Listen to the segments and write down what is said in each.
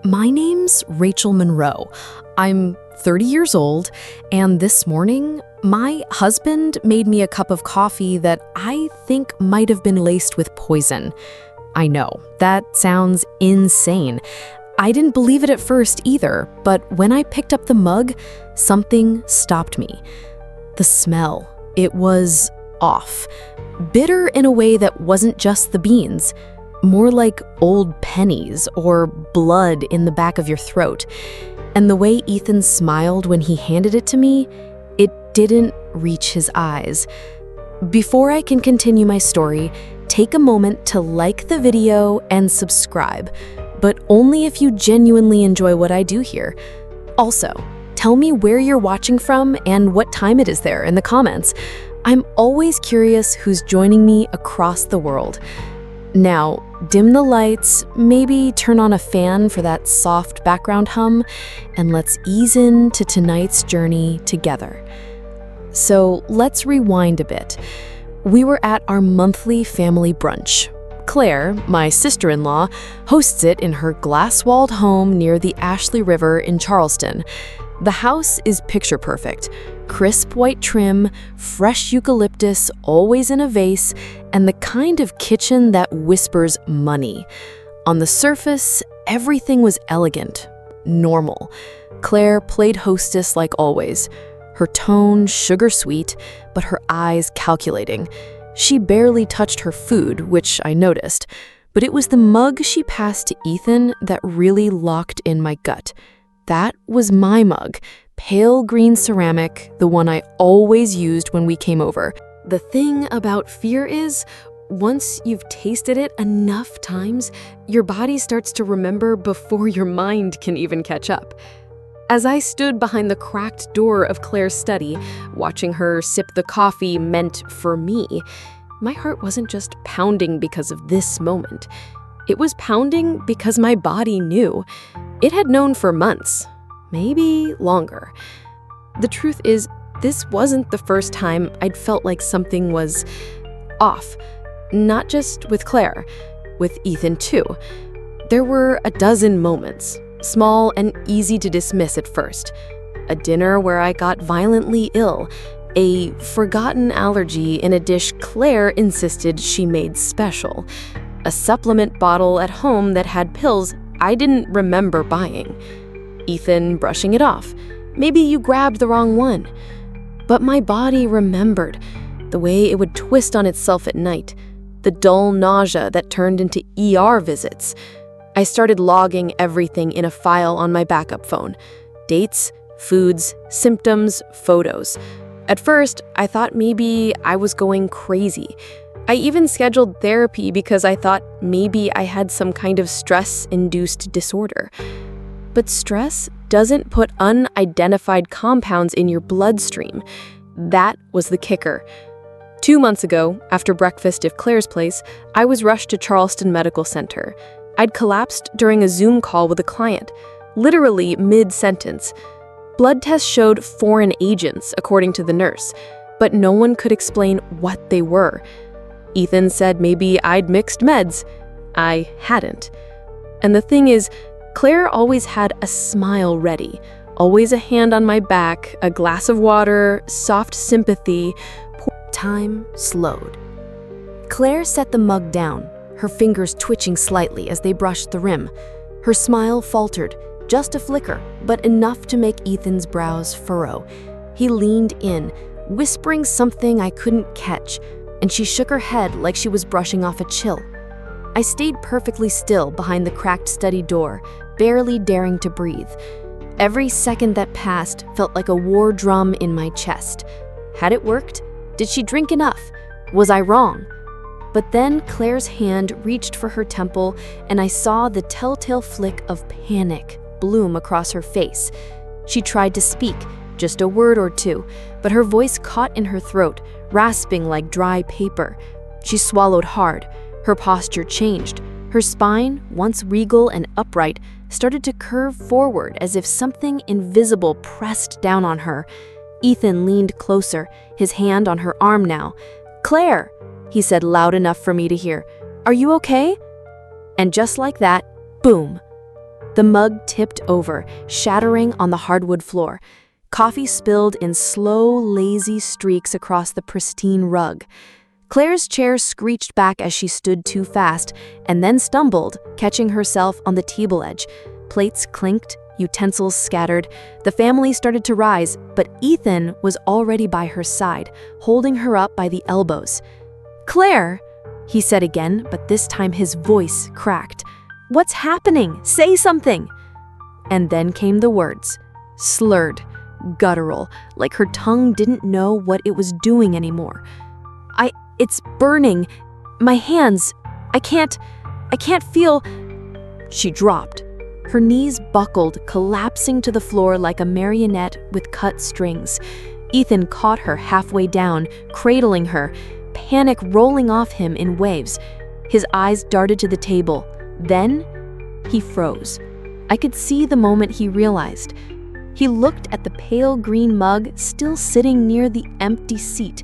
My name's Rachel Monroe. I'm 30 years old, and this morning, my husband made me a cup of coffee that I think might have been laced with poison. I know, that sounds insane. I didn't believe it at first either, but when I picked up the mug, something stopped me. The smell. It was off. Bitter in a way that wasn't just the beans. More like old pennies or blood in the back of your throat. And the way Ethan smiled when he handed it to me, it didn't reach his eyes. Before I can continue my story, take a moment to like the video and subscribe, but only if you genuinely enjoy what I do here. Also, tell me where you're watching from and what time it is there in the comments. I'm always curious who's joining me across the world. Now, dim the lights, maybe turn on a fan for that soft background hum, and let's ease into tonight's journey together. So let's rewind a bit. We were at our monthly family brunch. Claire, my sister-in-law, hosts it in her glass-walled home near the Ashley River in Charleston. The house is picture perfect. Crisp white trim, fresh eucalyptus always in a vase, and the kind of kitchen that whispers money. On the surface, everything was elegant, normal. Claire played hostess like always. Her tone sugar-sweet, but her eyes calculating. She barely touched her food, which I noticed, but it was the mug she passed to Ethan that really locked in my gut. That was my mug, pale green ceramic, the one I always used when we came over. The thing about fear is, once you've tasted it enough times, your body starts to remember before your mind can even catch up. As I stood behind the cracked door of Claire's study, watching her sip the coffee meant for me, my heart wasn't just pounding because of this moment. It was pounding because my body knew. It had known for months, maybe longer. The truth is, this wasn't the first time I'd felt like something was off. Not just with Claire, with Ethan too. There were a dozen moments, small and easy to dismiss at first. A dinner where I got violently ill, a forgotten allergy in a dish Claire insisted she made special, a supplement bottle at home that had pills I didn't remember buying, Ethan brushing it off. Maybe you grabbed the wrong one. But my body remembered the way it would twist on itself at night, the dull nausea that turned into ER visits. I started logging everything in a file on my backup phone. Dates, foods, symptoms, photos. At first, I thought maybe I was going crazy. I even scheduled therapy because I thought maybe I had some kind of stress-induced disorder. But stress doesn't put unidentified compounds in your bloodstream. That was the kicker. 2 months ago, after breakfast at Claire's place, I was rushed to Charleston Medical Center. I'd collapsed during a Zoom call with a client, literally mid-sentence. Blood tests showed foreign agents, according to the nurse, but no one could explain what they were. Ethan said maybe I'd mixed meds. I hadn't. And the thing is, Claire always had a smile ready, always a hand on my back, a glass of water, soft sympathy. Time slowed. Claire set the mug down, her fingers twitching slightly as they brushed the rim. Her smile faltered, just a flicker, but enough to make Ethan's brows furrow. He leaned in, whispering something I couldn't catch, and she shook her head like she was brushing off a chill. I stayed perfectly still behind the cracked study door, barely daring to breathe. Every second that passed felt like a war drum in my chest. Had it worked? Did she drink enough? Was I wrong? But then Claire's hand reached for her temple, and I saw the telltale flick of panic bloom across her face. She tried to speak, just a word or two, but her voice caught in her throat, rasping like dry paper. She swallowed hard. Her posture changed. Her spine, once regal and upright, started to curve forward as if something invisible pressed down on her. Ethan leaned closer, his hand on her arm now. "Claire," he said loud enough for me to hear. "Are you okay?" And just like that, boom. The mug tipped over, shattering on the hardwood floor. Coffee spilled in slow, lazy streaks across the pristine rug. Claire's chair screeched back as she stood too fast, and then stumbled, catching herself on the table edge. Plates clinked, utensils scattered. The family started to rise, but Ethan was already by her side, holding her up by the elbows. "Claire," he said again, but this time his voice cracked. "What's happening? Say something." And then came the words, slurred, guttural, like her tongue didn't know what it was doing anymore. It's burning. My hands. I can't feel." She dropped. Her knees buckled, collapsing to the floor like a marionette with cut strings. Ethan caught her halfway down, cradling her, panic rolling off him in waves. His eyes darted to the table. Then he froze. I could see the moment he realized. He looked at the pale green mug still sitting near the empty seat.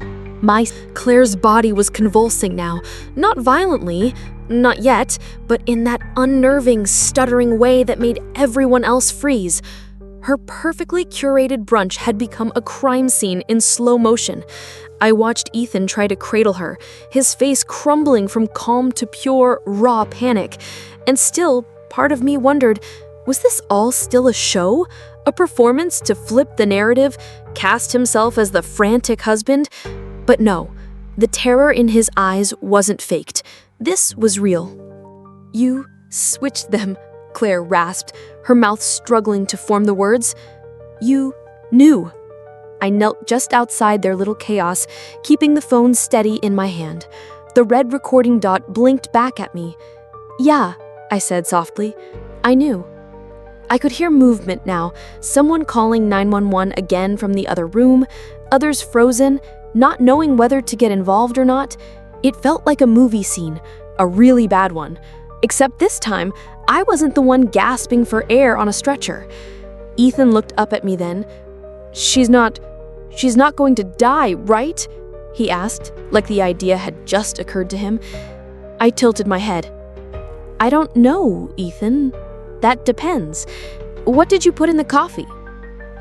Claire's body was convulsing now, not violently, not yet, but in that unnerving, stuttering way that made everyone else freeze. Her perfectly curated brunch had become a crime scene in slow motion. I watched Ethan try to cradle her, his face crumbling from calm to pure, raw panic. And still, part of me wondered, was this all still a show? A performance to flip the narrative, cast himself as the frantic husband? But no, the terror in his eyes wasn't faked. This was real. "You switched them," Claire rasped, her mouth struggling to form the words. "You knew." I knelt just outside their little chaos, keeping the phone steady in my hand. The red recording dot blinked back at me. "Yeah," I said softly. "I knew." I could hear movement now, someone calling 911 again from the other room, others frozen, not knowing whether to get involved or not. It felt like a movie scene, a really bad one. Except this time, I wasn't the one gasping for air on a stretcher. Ethan looked up at me then. She's not going to die, right?" he asked, like the idea had just occurred to him. I tilted my head. "I don't know, Ethan. That depends. What did you put in the coffee?"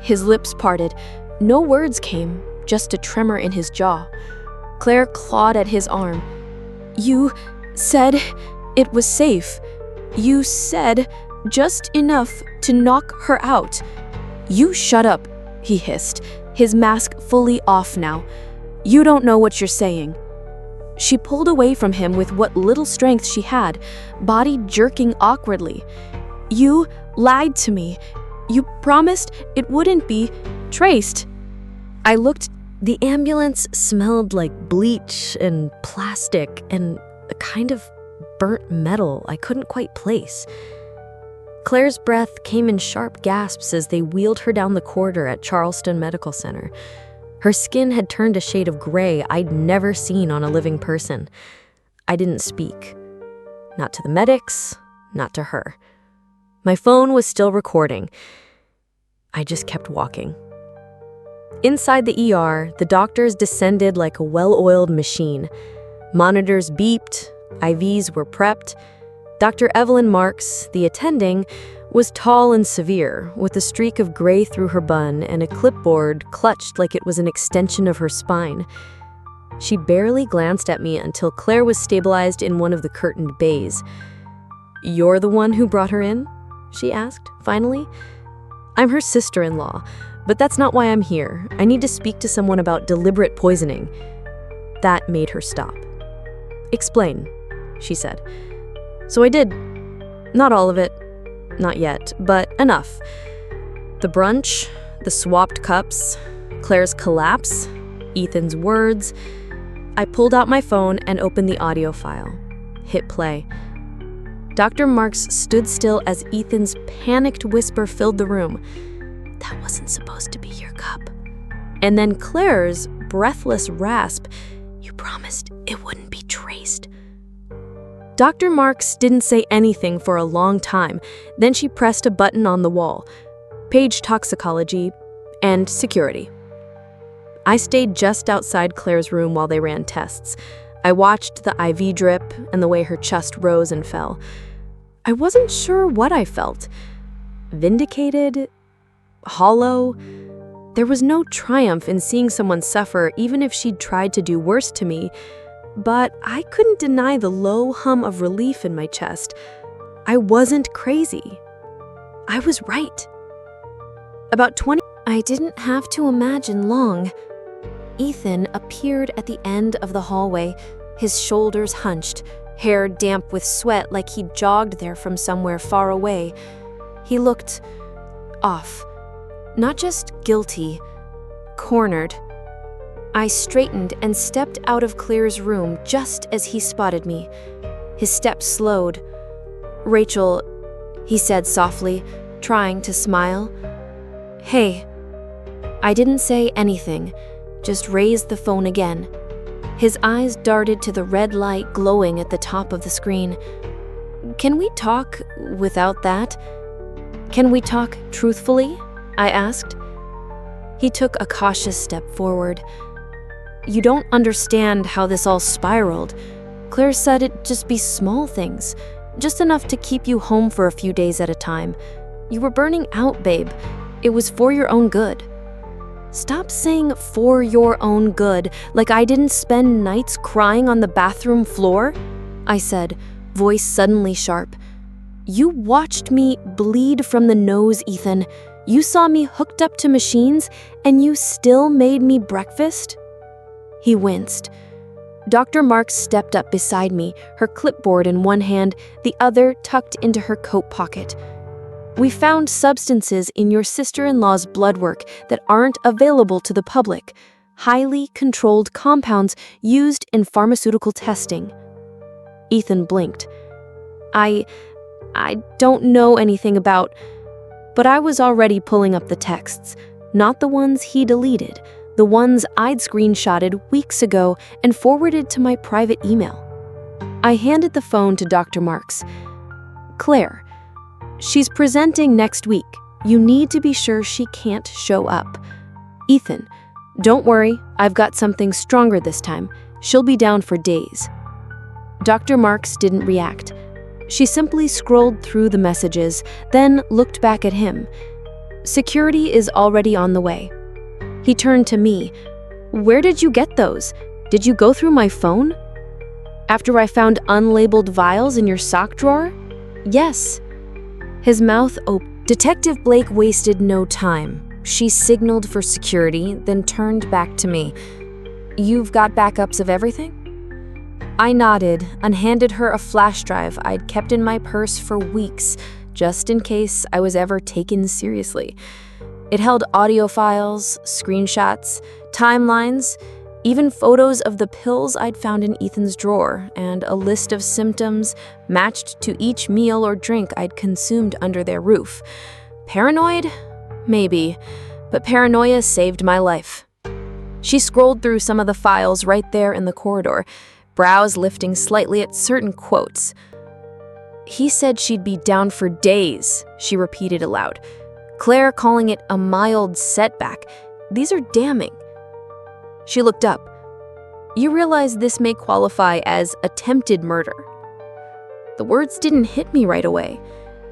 His lips parted. No words came, just a tremor in his jaw. Claire clawed at his arm. "You said it was safe. You said just enough to knock her out." "You shut up," he hissed, his mask fully off now. "You don't know what you're saying." She pulled away from him with what little strength she had, body jerking awkwardly. "You lied to me. You promised it wouldn't be traced." I looked. The ambulance smelled like bleach and plastic and a kind of burnt metal I couldn't quite place. Claire's breath came in sharp gasps as they wheeled her down the corridor at Charleston Medical Center. Her skin had turned a shade of gray I'd never seen on a living person. I didn't speak. Not to the medics, not to her. My phone was still recording. I just kept walking. Inside the ER, the doctors descended like a well-oiled machine. Monitors beeped, IVs were prepped. Dr. Evelyn Marks, the attending, was tall and severe, with a streak of gray through her bun and a clipboard clutched like it was an extension of her spine. She barely glanced at me until Claire was stabilized in one of the curtained bays. "You're the one who brought her in?" she asked, finally. "I'm her sister-in-law. But that's not why I'm here. I need to speak to someone about deliberate poisoning." That made her stop. "Explain," she said. So I did. Not all of it. Not yet, but enough. The brunch, the swapped cups, Claire's collapse, Ethan's words. I pulled out my phone and opened the audio file. Hit play. Dr. Marks stood still as Ethan's panicked whisper filled the room. "That wasn't supposed to be your cup." And then Claire's breathless rasp, "You promised it wouldn't be traced." Dr. Marks didn't say anything for a long time. Then she pressed a button on the wall. Page toxicology and security. I stayed just outside Claire's room while they ran tests. I watched the IV drip and the way her chest rose and fell. I wasn't sure what I felt. Vindicated? Hollow? There was no triumph in seeing someone suffer, even if she'd tried to do worse to me, but I couldn't deny the low hum of relief in my chest. I wasn't crazy. I was right. I didn't have to imagine long. Ethan appeared at the end of the hallway, his shoulders hunched, hair damp with sweat like he'd jogged there from somewhere far away. He looked off, not just guilty, cornered. I straightened and stepped out of Claire's room just as he spotted me. His steps slowed. "Rachel," he said softly, trying to smile. "Hey." I didn't say anything, just raised the phone again. His eyes darted to the red light glowing at the top of the screen. "Can we talk without that? Can we talk truthfully?" I asked. He took a cautious step forward. "You don't understand how this all spiraled. Claire said it'd just be small things, just enough to keep you home for a few days at a time. You were burning out, babe. It was for your own good." Stop saying "for your own good" like I didn't spend nights crying on the bathroom floor, I said, voice suddenly sharp. "You watched me bleed from the nose, Ethan. You saw me hooked up to machines, and you still made me breakfast?" He winced. Dr. Marks stepped up beside me, her clipboard in one hand, the other tucked into her coat pocket. "We found substances in your sister-in-law's blood work that aren't available to the public, highly controlled compounds used in pharmaceutical testing." Ethan blinked. I don't know anything about, but I was already pulling up the texts, not the ones he deleted, the ones I'd screenshotted weeks ago and forwarded to my private email. I handed the phone to Dr. Marks. "Claire, she's presenting next week. You need to be sure she can't show up. Ethan, don't worry, I've got something stronger this time. She'll be down for days." Dr. Marks didn't react. She simply scrolled through the messages, then looked back at him. "Security is already on the way." He turned to me. "Where did you get those? Did you go through my phone?" "After I found unlabeled vials in your sock drawer?" "Yes." His mouth opened. Detective Blake wasted no time. She signaled for security, then turned back to me. "You've got backups of everything?" I nodded and handed her a flash drive I'd kept in my purse for weeks, just in case I was ever taken seriously. It held audio files, screenshots, timelines, even photos of the pills I'd found in Ethan's drawer, and a list of symptoms matched to each meal or drink I'd consumed under their roof. Paranoid? Maybe, but paranoia saved my life. She scrolled through some of the files right there in the corridor, brows lifting slightly at certain quotes. "He said she'd be down for days," she repeated aloud. "Claire calling it a mild setback. These are damning." She looked up. "You realize this may qualify as attempted murder." The words didn't hit me right away.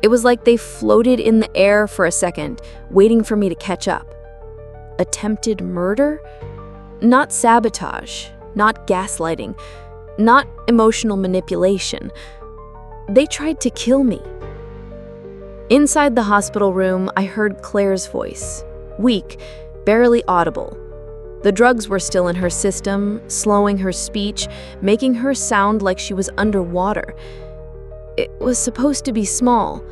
It was like they floated in the air for a second, waiting for me to catch up. Attempted murder? Not sabotage, not gaslighting, not emotional manipulation. They tried to kill me. Inside the hospital room, I heard Claire's voice, weak, barely audible. The drugs were still in her system, slowing her speech, making her sound like she was underwater. It was supposed to be small.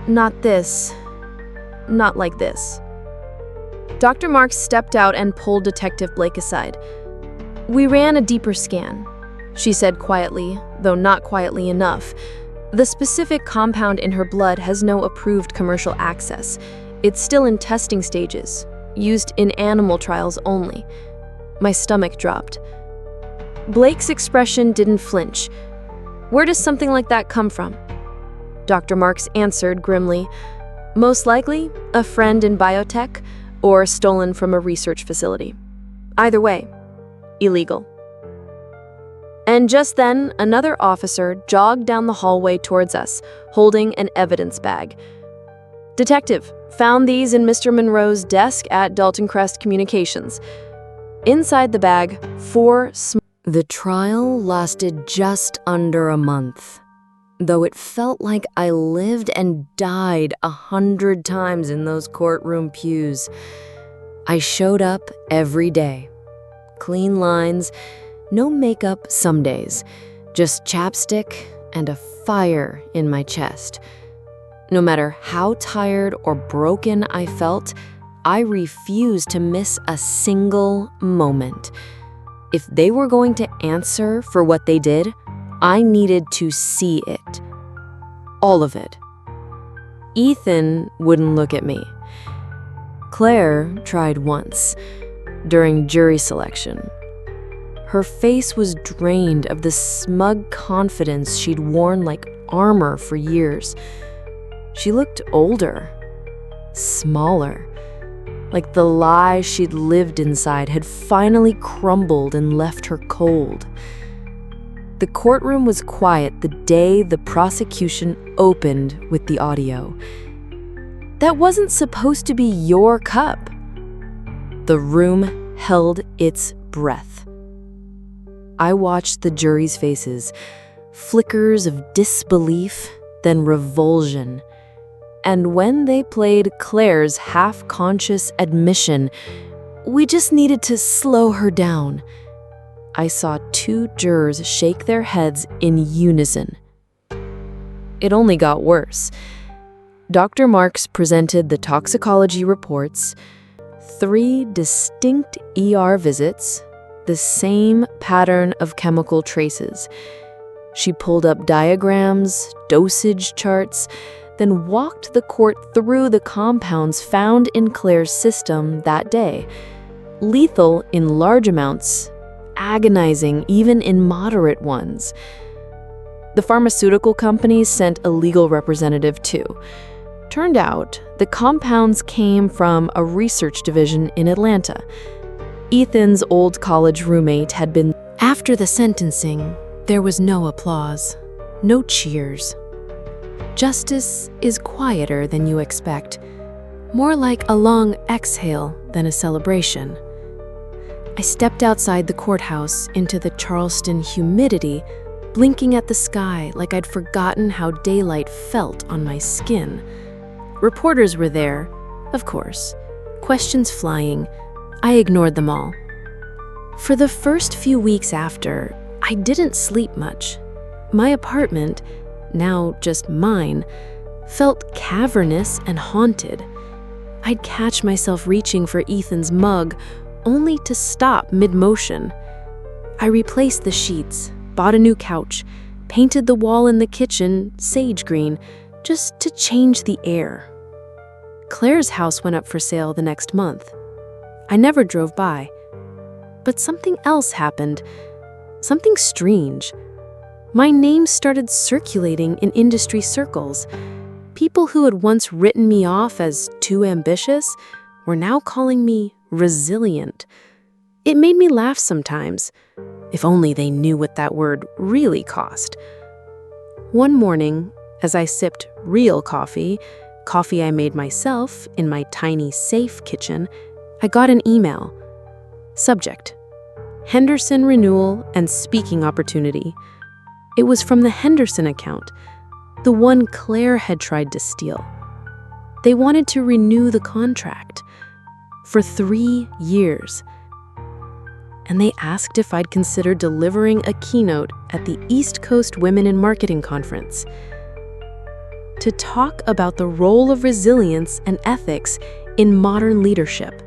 Not this. Not like this. Dr. Marks stepped out and pulled Detective Blake aside. "We ran a deeper scan," she said quietly, though not quietly enough. "The specific compound in her blood has no approved commercial access. It's still in testing stages, used in animal trials only." My stomach dropped. Blake's expression didn't flinch. "Where does something like that come from?" Dr. Marks answered grimly. "Most likely, a friend in biotech, or stolen from a research facility. Either way, illegal." And just then, another officer jogged down the hallway towards us, holding an evidence bag. Detective, found these in Mr. Monroe's desk at Dalton Crest Communications. Inside the bag, 4 The trial lasted just under a month, though it felt like I lived and died 100 times in those courtroom pews. I showed up every day. Clean lines, no makeup some days, just chapstick and a fire in my chest. No matter how tired or broken I felt, I refused to miss a single moment. If they were going to answer for what they did, I needed to see it. All of it. Ethan wouldn't look at me. Claire tried once, during jury selection. Her face was drained of the smug confidence she'd worn like armor for years. She looked older, smaller, like the lie she'd lived inside had finally crumbled and left her cold. The courtroom was quiet the day the prosecution opened with the audio. That wasn't supposed to be your cup. The room held its breath. I watched the jury's faces, flickers of disbelief, then revulsion. And when they played Claire's half-conscious admission, we just needed to slow her down, I saw 2 jurors shake their heads in unison. It only got worse. Dr. Marks presented the toxicology reports, 3 distinct ER visits, the same pattern of chemical traces. She pulled up diagrams, dosage charts, then walked the court through the compounds found in Claire's system that day. Lethal in large amounts, agonizing even in moderate ones. The pharmaceutical companies sent a legal representative too. Turned out, the compounds came from a research division in Atlanta. Ethan's old college roommate had been... After the sentencing, there was no applause, no cheers. Justice is quieter than you expect, more like a long exhale than a celebration. I stepped outside the courthouse into the Charleston humidity, blinking at the sky like I'd forgotten how daylight felt on my skin. Reporters were there, of course, questions flying. I ignored them all. For the first few weeks after, I didn't sleep much. My apartment, now just mine, felt cavernous and haunted. I'd catch myself reaching for Ethan's mug, only to stop mid-motion. I replaced the sheets, bought a new couch, painted the wall in the kitchen sage green, just to change the air. Claire's house went up for sale the next month. I never drove by. But something else happened, something strange. My name started circulating in industry circles. People who had once written me off as too ambitious were now calling me resilient. It made me laugh sometimes. If only they knew what that word really cost. One morning, as I sipped real coffee I made myself in my tiny safe kitchen, I got an email. Subject: Henderson renewal and speaking opportunity. It was from the Henderson account, the one Claire had tried to steal. They wanted to renew the contract for 3 years. And they asked if I'd consider delivering a keynote at the East Coast Women in Marketing Conference to talk about the role of resilience and ethics in modern leadership.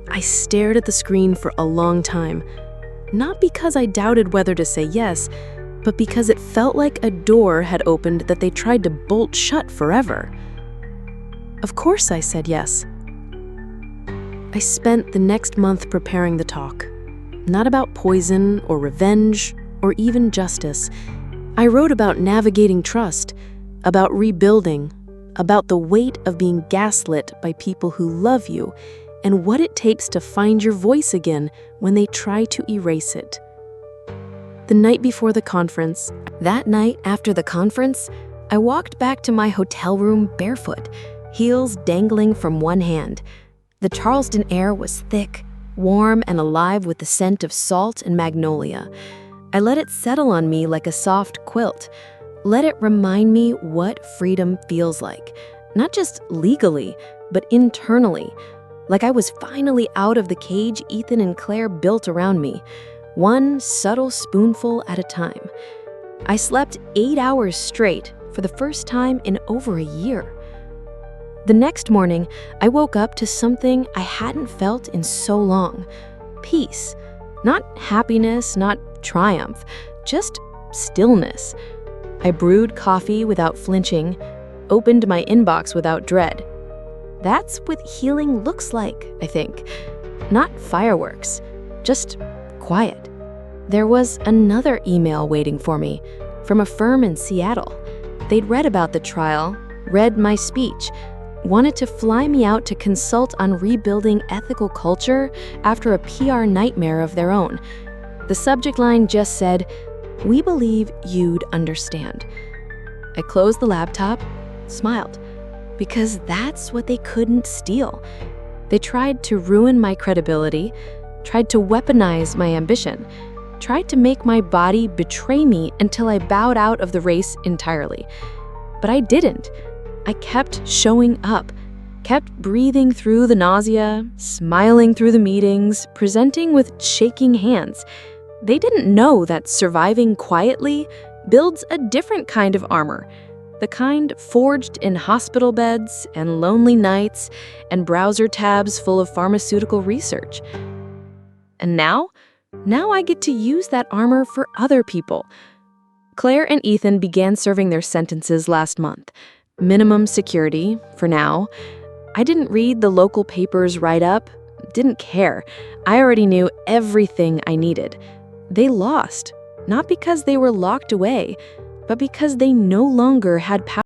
I stared at the screen for a long time, not because I doubted whether to say yes, but because it felt like a door had opened that they tried to bolt shut forever. Of course I said yes. I spent the next month preparing the talk, not about poison or revenge or even justice. I wrote about navigating trust, about rebuilding, about the weight of being gaslit by people who love you, and what it takes to find your voice again when they try to erase it. The night before the conference, that night after the conference, I walked back to my hotel room barefoot, heels dangling from one hand. The Charleston air was thick, warm, and alive with the scent of salt and magnolia. I let it settle on me like a soft quilt. Let it remind me what freedom feels like, not just legally, but internally. Like I was finally out of the cage Ethan and Claire built around me, one subtle spoonful at a time. I slept 8 hours straight for the first time in over a year. The next morning, I woke up to something I hadn't felt in so long. Peace. Not happiness, not triumph, just stillness. I brewed coffee without flinching, opened my inbox without dread. That's what healing looks like, I think. Not fireworks, just quiet. There was another email waiting for me from a firm in Seattle. They'd read about the trial, read my speech, wanted to fly me out to consult on rebuilding ethical culture after a PR nightmare of their own. The subject line just said, "We believe you'd understand." I closed the laptop, smiled, because that's what they couldn't steal. They tried to ruin my credibility, tried to weaponize my ambition, tried to make my body betray me until I bowed out of the race entirely. But I didn't. I kept showing up, kept breathing through the nausea, smiling through the meetings, presenting with shaking hands. They didn't know that surviving quietly builds a different kind of armor, the kind forged in hospital beds and lonely nights and browser tabs full of pharmaceutical research. And now I get to use that armor for other people. Claire and Ethan began serving their sentences last month. Minimum security, for now. I didn't read the local paper's write-up, didn't care. I already knew everything I needed. They lost, not because they were locked away, but because they no longer had power.